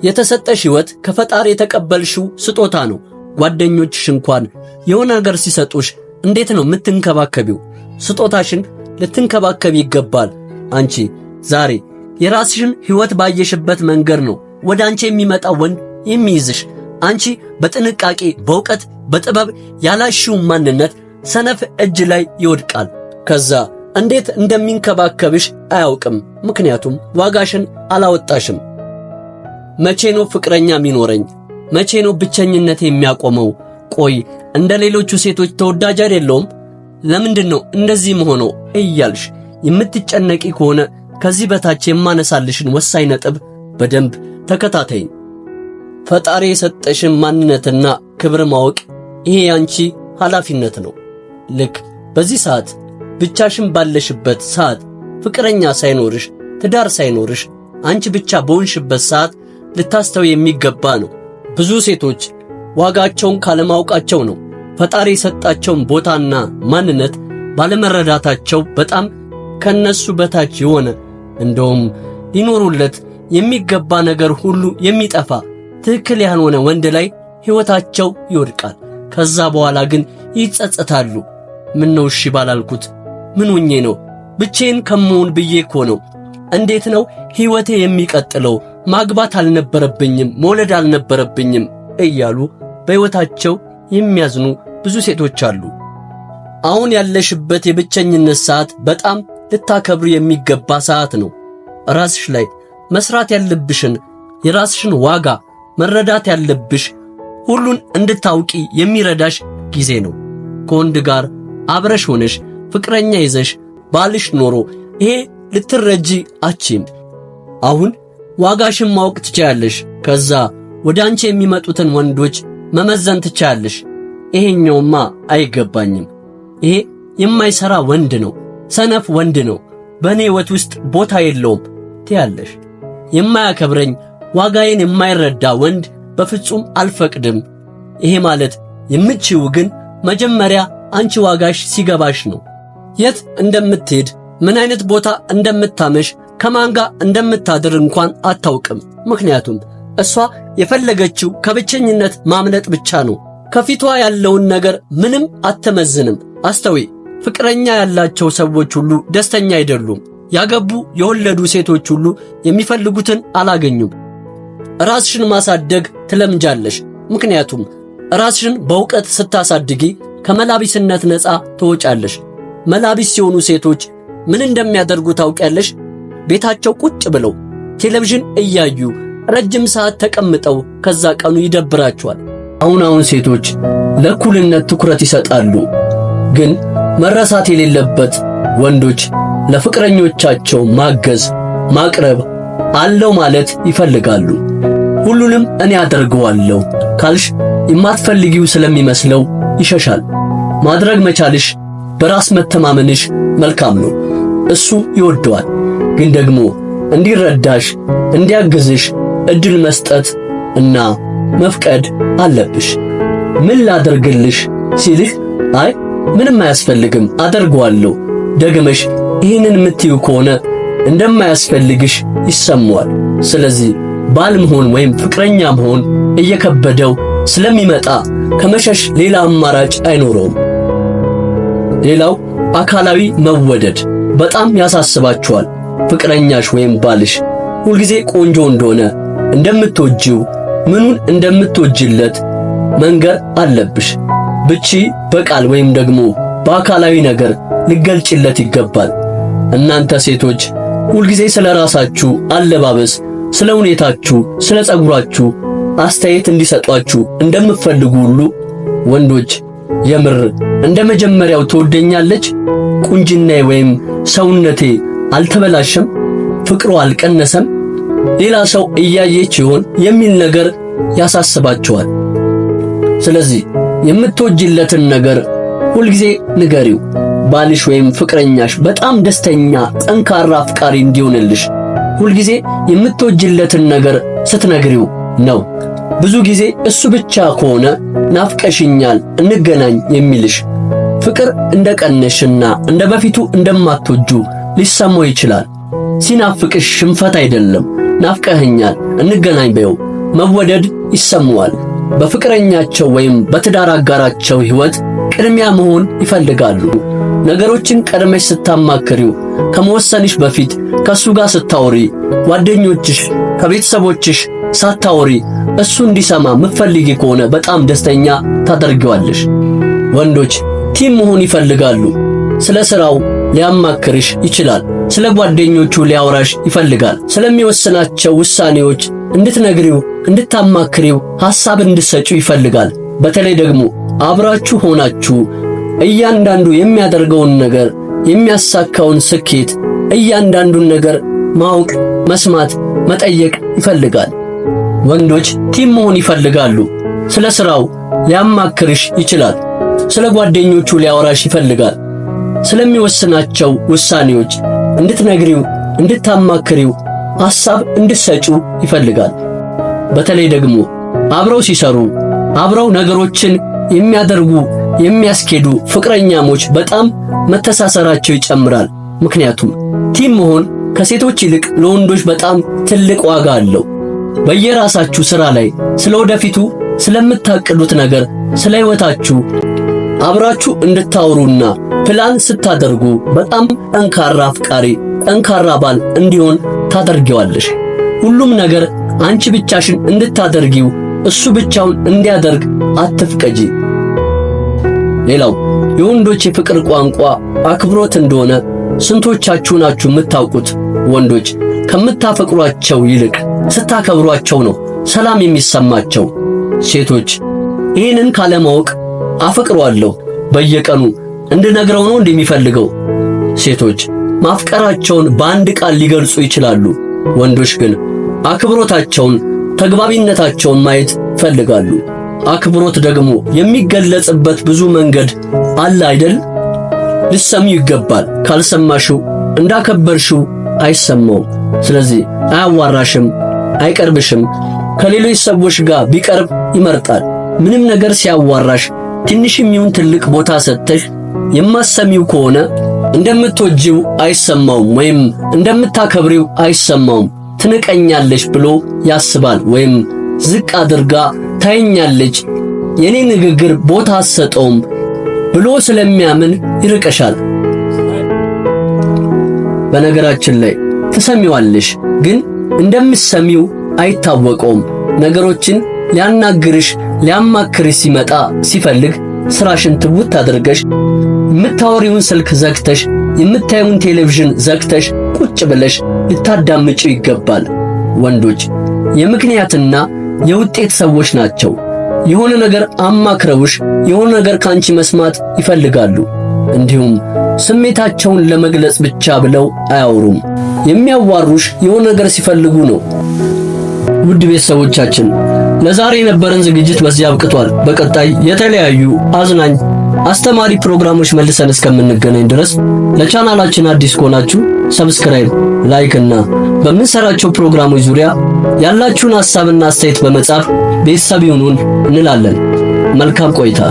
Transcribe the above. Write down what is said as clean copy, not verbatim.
የተሰጠሽ ሕይወት ከፈጣሪ የተቀበልሽው ስጦታ ነው። ጓደኞችሽ እንኳን የሆነ ነገር ሲሰጡሽ እንዴት ነው የምትንከባከቢው? ስጦታሽን ልትንከባከቢ ይገባል። አንቺ ዛሬ የራስሽን ሕይወት ባየሽበት መንገድ ነው ወደ አንቺ የሚመጣው ወንድ የሚይዝሽ። አንቺ በጥንቃቄ በእውቀት በጥበብ ያላሽው ማንነት ሰነፍ እጅ ላይ ይወድቃል። ከዛ እንዴት እንደሚንከባከብሽ አያውቅም። ምክንያቱም ዋጋሽን አላወጣሽም። መቼ ነው ፍቅረኛ የሚኖረኝ? መቼ ነው ብቸኝነት የሚያቆመው? ቆይ እንደ ሌሎቹ ሴቶች ተወዳጅ አይደለሁም? ለምንድን ነው እንደዚህ መሆነው እያልሽ የምትጨነቂ ከሆነ ከዚህ በታች የማነሳልሽን ወሳኝ ነጥብ በደንብ ተከታተይኝ። ፈጣሪ የሰጠሽን ማንነትና ክብር ማወቅ ይሄ ያንቺ ኃላፊነት ነው። ልክ በዚህ ሰዓት ብቻሽን ባለሽበት ሰዓት ፍቅረኛ ሳይኖርሽ ትዳር ሳይኖርሽ አንቺ ብቻ በሆንሽበት ሰዓት ልታስተው የሚገባ ነው። ብዙ ሴቶች ዋጋቸውን ካለማወቃቸው ነው ፈጣሪ የሰጣቸውን ቦታና ማንነት ባለመረዳታቸው በጣም ከነሱ በታች የሆነ እንደውም ሊኖሩለት የሚገባ ነገር ሁሉ የሚጠፋ ትክክል ያልሆነ ወንድ ላይ ሕይወታቸው ይወድቃል። ከዛ በኋላ ግን ይጸጸታሉ። ምን ነው እሺ ባላልኩት? ምን ሆኜ ነው? ብቻዬን ከመሆን ብዬ እኮ ነው። እንዴት ነው ሕይወቴ የሚቀጥለው? ማግባት አልነበረብኝም፣ መውለድ አልነበረብኝም እያሉ በሕይወታቸው የሚያዝኑ ብዙ ሴቶች አሉ። አሁን ያለሽበት የብቸኝነት ሰዓት በጣም ልታከብሩ የሚገባ ሰዓት ነው። ራስሽ ላይ መስራት ያለብሽን የራስሽን ዋጋ መረዳት ያለብሽ ሁሉን እንድታውቂ የሚረዳሽ ጊዜ ነው። ከወንድ ጋር አብረሽ ሆነሽ ፍቅረኛ ይዘሽ ባልሽ ኖሮ ይሄ ልትረጂ አቺም። አሁን ዋጋሽን ማወቅ ትችያለሽ። ከዛ ወደ አንቺ የሚመጡትን ወንዶች መመዘን ትችያለሽ። ይሄኛውማ አይገባኝም፣ ይሄ የማይሰራ ወንድ ነው፣ ሰነፍ ወንድ ነው፣ በእኔ ሕይወት ውስጥ ቦታ የለውም ትያለሽ። የማያከብረኝ ዋጋዬን የማይረዳ ወንድ በፍጹም አልፈቅድም። ይሄ ማለት የምትችይው ግን መጀመሪያ አንቺ ዋጋሽ ሲገባሽ ነው። የት እንደምትሄድ ምን አይነት ቦታ እንደምታመሽ ከማን ጋር እንደምታድር እንኳን አታውቅም። ምክንያቱም እሷ የፈለገችው ከብቸኝነት ማምለጥ ብቻ ነው። ከፊቷ ያለውን ነገር ምንም አትመዝንም። አስተዊ ፍቅረኛ ያላቸው ሰዎች ሁሉ ደስተኛ አይደሉም። ያገቡ የወለዱ ሴቶች ሁሉ የሚፈልጉትን አላገኙም። ራስሽን ማሳደግ ትለምጃለሽ። ምክንያቱም ራስሽን በእውቀት ስታሳድጊ ከመላቢስነት ነፃ ትወጫለሽ። መላቢስ ሲሆኑ ሴቶች ምን እንደሚያደርጉ ታውቂያለሽ? ቤታቸው ቁጭ ብለው ቴሌቪዥን እያዩ ረጅም ሰዓት ተቀምጠው ከዛ ቀኑ ይደብራቸዋል። አሁን ሴቶች ለእኩልነት ትኩረት ይሰጣሉ። ግን መረሳት የሌለበት ወንዶች ለፍቅረኞቻቸው ማገዝ፣ ማቅረብ፣ አለው ማለት ይፈልጋሉ። ሁሉንም እኔ አደርገዋለሁ ካልሽ የማትፈልጊው ስለሚመስለው ይሸሻል። ማድረግ መቻልሽ በራስ መተማመንሽ መልካም ነው። እሱ ይወደዋል። ግን ደግሞ እንዲረዳሽ እንዲያግዝሽ እድል መስጠት እና መፍቀድ አለብሽ። ምን ላደርግልሽ ሲልህ አይ ምንም አያስፈልግም አደርገዋለሁ ደግመሽ ይህንን የምትይው ከሆነ እንደማያስፈልግሽ ይሰማዋል። ስለዚህ ባል መሆን ወይም ፍቅረኛ መሆን እየከበደው ስለሚመጣ ከመሸሽ ሌላ አማራጭ አይኖረውም። ሌላው አካላዊ መወደድ በጣም ያሳስባችኋል። ፍቅረኛሽ ወይም ባልሽ ሁልጊዜ ቆንጆ እንደሆነ እንደምትወጂው ምኑን እንደምትወጂለት መንገር አለብሽ። ብቻ በቃል ወይም ደግሞ በአካላዊ ነገር ልገልጭለት ይገባል። እናንተ ሴቶች ሁልጊዜ ስለራሳችሁ አለባበስ፣ ስለ ሁኔታችሁ፣ ስለ ጸጉራችሁ አስተያየት እንዲሰጧችሁ እንደምትፈልጉ ሁሉ ወንዶች የምር እንደ መጀመሪያው ትወደኛለች፣ ቁንጅናዬ ወይም ሰውነቴ አልተበላሸም፣ ፍቅሩ አልቀነሰም፣ ሌላ ሰው እያየች ይሆን የሚል ነገር ያሳስባቸዋል። ስለዚህ የምትወጂለትን ነገር ሁልጊዜ ንገሪው። ባልሽ ወይም ፍቅረኛሽ በጣም ደስተኛ፣ ጠንካራ አፍቃሪ እንዲሆንልሽ ሁልጊዜ የምትወጂለትን ነገር ስትነግሪው ነው። ብዙ ጊዜ እሱ ብቻ ከሆነ ናፍቀሽኛል እንገናኝ የሚልሽ። ፍቅር እንደቀነሽና እንደ በፊቱ እንደማትወጁ ሊሰማው ይችላል። ሲናፍቅሽ ሽንፈት አይደለም። ናፍቀኸኛል እንገናኝ በይው። መወደድ ይሰማዋል። በፍቅረኛቸው ወይም በትዳር አጋራቸው ሕይወት ቅድሚያ መሆን ይፈልጋሉ። ነገሮችን ቀድመሽ ስታማክሪው፣ ከመወሰንሽ በፊት ከሱ ጋር ስታወሪ፣ ጓደኞችሽ ከቤተሰቦችሽ ሳታወሪ እሱ እንዲሰማ ምትፈልጊ ከሆነ በጣም ደስተኛ ታደርጊዋለሽ። ወንዶች ቲም መሆን ይፈልጋሉ። ስለ ስራው ሊያማክርሽ ይችላል። ስለ ጓደኞቹ ሊያወራሽ ይፈልጋል። ስለሚወስናቸው ውሳኔዎች እንድትነግሪው፣ እንድታማክሪው፣ ሐሳብ እንድትሰጪው ይፈልጋል። በተለይ ደግሞ አብራችሁ ሆናችሁ እያንዳንዱ የሚያደርገውን ነገር፣ የሚያሳካውን ስኬት፣ እያንዳንዱን ነገር ማወቅ፣ መስማት፣ መጠየቅ ይፈልጋል። ወንዶች ቲም መሆን ይፈልጋሉ። ስለ ስራው ሊያማክርሽ ይችላል። ስለ ጓደኞቹ ሊያወራሽ ይፈልጋል። ስለሚወስናቸው ውሳኔዎች እንድትነግሪው፣ እንድታማክሪው፣ ሐሳብ እንድትሰጪው ይፈልጋል። በተለይ ደግሞ አብረው ሲሰሩ፣ አብረው ነገሮችን የሚያደርጉ የሚያስኬዱ ፍቅረኛሞች በጣም መተሳሰራቸው ይጨምራል። ምክንያቱም ቲም መሆን ከሴቶች ይልቅ ለወንዶች በጣም ትልቅ ዋጋ አለው። በየራሳችሁ ሥራ ላይ ስለወደፊቱ ስለምታቅዱት ነገር፣ ስለ ሕይወታችሁ አብራችሁ እንድታወሩና ፕላን ስታደርጉ በጣም ጠንካራ አፍቃሪ፣ ጠንካራ ባል እንዲሆን ታደርጊዋለሽ። ሁሉም ነገር አንቺ ብቻሽን እንድታደርጊው እሱ ብቻውን እንዲያደርግ አትፍቀጂ። ሌላው የወንዶች የፍቅር ቋንቋ አክብሮት እንደሆነ ስንቶቻችሁ ናችሁ የምታውቁት? ወንዶች ከምታፈቅሯቸው ይልቅ ስታከብሯቸው ነው ሰላም የሚሰማቸው። ሴቶች ይህንን ካለማወቅ አፈቅሯለሁ በየቀኑ እንድነግረው ነው እንደሚፈልገው። ሴቶች ማፍቀራቸውን በአንድ ቃል ሊገልጹ ይችላሉ። ወንዶች ግን አክብሮታቸውን፣ ተግባቢነታቸውን ማየት ይፈልጋሉ። አክብሮት ደግሞ የሚገለጽበት ብዙ መንገድ አለ አይደል? ልትሰሚው ይገባል። ካልሰማሽው እንዳከበርሽው አይሰማውም። ስለዚህ አያዋራሽም፣ አይቀርብሽም። ከሌሎች ሰዎች ጋር ቢቀርብ ይመርጣል። ምንም ነገር ሲያዋራሽ ትንሽም ይሁን ትልቅ ቦታ ሰጥተሽ የማሰሚው ከሆነ እንደምትወጂው አይሰማውም፣ ወይም እንደምታከብሪው አይሰማውም። ትንቀኛለች ብሎ ያስባል፣ ወይም ዝቅ አድርጋ ታይኛለች፣ የኔ ንግግር ቦታ አትሰጠውም ብሎ ስለሚያምን ይርቀሻል። በነገራችን ላይ ትሰሚዋለሽ፣ ግን እንደምትሰሚው አይታወቀውም። ነገሮችን ሊያናግርሽ ሊያማክርሽ ሲመጣ ሲፈልግ ስራሽን ትውት አድርገሽ የምታወሪውን ስልክ ዘግተሽ የምታዩን ቴሌቪዥን ዘግተሽ ቁጭ ብለሽ ልታዳምጪው ይገባል። ወንዶች የምክንያትና የውጤት ሰዎች ናቸው። የሆነ ነገር አማክረውሽ የሆነ ነገር ካንቺ መስማት ይፈልጋሉ። እንዲሁም ስሜታቸውን ለመግለጽ ብቻ ብለው አያወሩም። የሚያዋሩሽ የሆነ ነገር ሲፈልጉ ነው። ውድ ቤተሰቦቻችን ለዛሬ የነበረን ዝግጅት በዚህ አብቅቷል። በቀጣይ የተለያዩ አዝናኝ አስተማሪ ፕሮግራሞች መልሰን እስከምንገናኝ ድረስ ለቻናላችን አዲስ ከሆናችሁ ሰብስክራይብ፣ ላይክ እና በምንሰራቸው ፕሮግራሞች ዙሪያ ያላችሁን ሐሳብና አስተያየት በመጻፍ ቤተሰብ ይሁኑን እንላለን። መልካም ቆይታ።